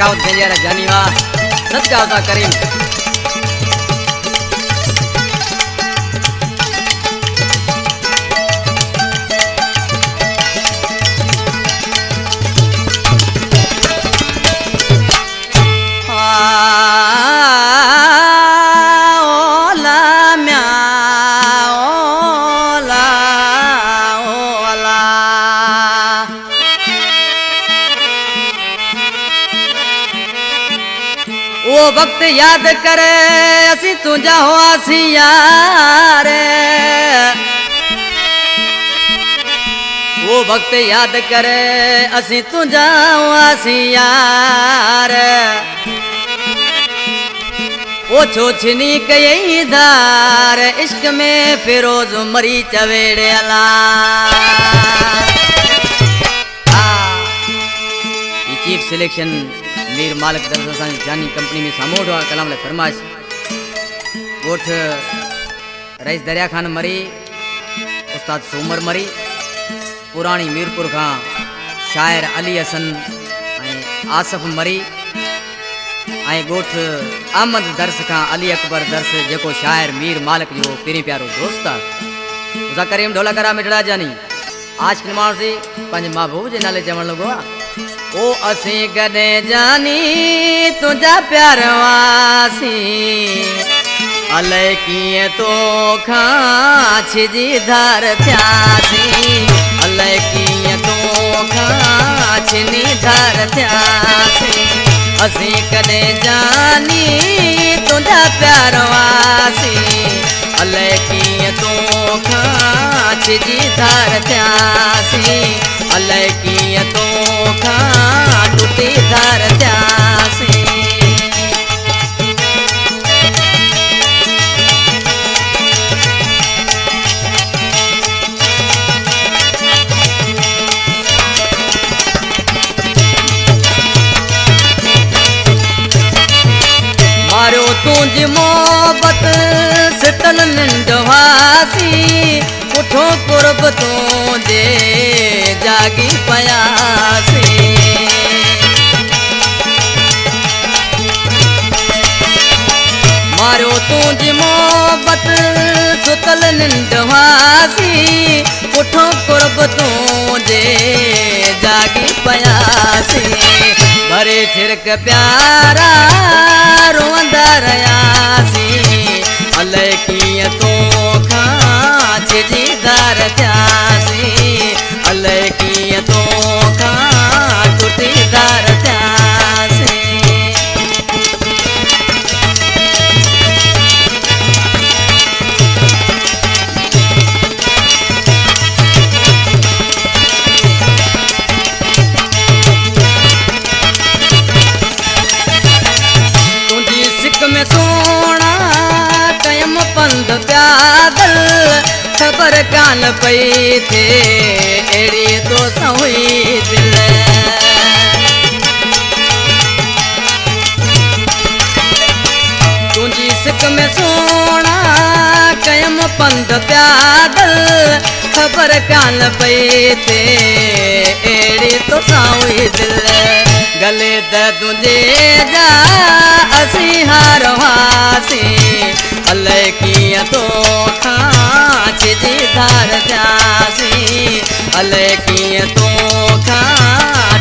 सखावत गंजियारा जानीवा सदका होता करीम वो वक्त याद करे असी तुझा हुआसी यार वो वक्त याद करे असी तुझा हुआसी यार वो छोछनी कई धार इश्क में फिरोज मरी चवेड़े अला चीफ सिलेक्शन मीर मालिक दरसा जानी कंपनी में सामोड कलाम ले फरमाइश गोठ रईस दरिया खान मरी उस्ताद सोमर मरी पुरानी मीरपुर खां शायर अली हसन आसफ मरी गोठ अहमद दर्स खां अली अकबर दर्स जेको शायर मीर मालिक जो पिरी प्यारो दोस्त उसा करीम ढोला करा मिटड़ा जानी आज फिल्माण से पंज महबूब जे नाले चवण लगो ओ असी गडे जानी तुझा प्यार वासी अले किए तो खाच जी धार थ्यासी अले किए तो खाच नी धार थ्यासी असी कदे जानी तुझा प्यार वासी अले किए तो खाच जी धार थ्यासी अले किए तो टूटी धार थ्यासी मारो तुझ मोहब्बत सितल निंडवासी उठो कुर्ब तो दे जागी पयासी मारो तुझ मोहब्बत सुतल निंडवासी उठो कुर्ब तो दे जागी पयासी भरे छिरक प्यारा रोंदा रयासी अले किए तो खाच जी धार थ्यासी अले किए तो टूटी धार थ्यासी तुझी सिक में सोना कयम पंध प्यादल खबर कान पई थे एड़ी तो सहुई दिल तुझी सिक में सोना कयम पंध प्यादल खबर कान पई थे एड़ी तो सहुई दिल गले द तुझे जा असी हार वासी अले किए तो खाच जी धार थ्यासी अले किए तो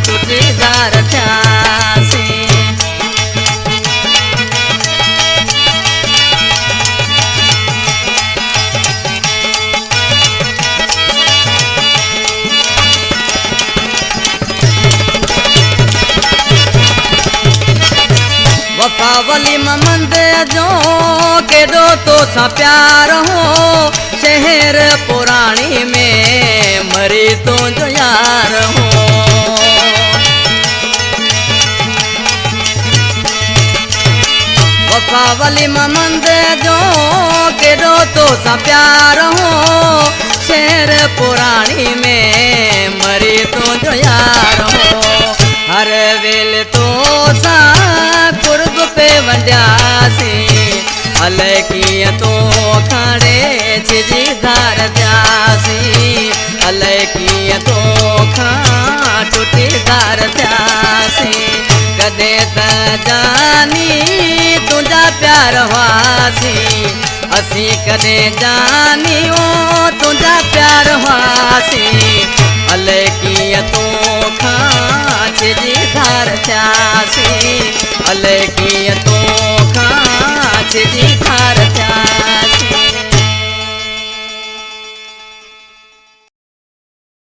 टूटी धार थ्यासी वफा वली ममंद जो के दो तो सा प्यार हो शहर पुरानी में मरी तो जो यार हो वफा वली ममंद जो के दो तो सा प्यार हो शहर पुरानी में मरी तो जो यार हो हर वेल तो सा कुर्ब पे वंड्यासी अले किए तो खाड़े छिजी धार थ्यासी अले किए तो टूटी धार थ्यासी कदे त जानी तुझा प्यार हुआसी असी कदे जानी ओ तुझा प्यार हुआसी अले कीअं तोखां छिजी धार थियासी अले कीअं तोखां छिजी धार थियासी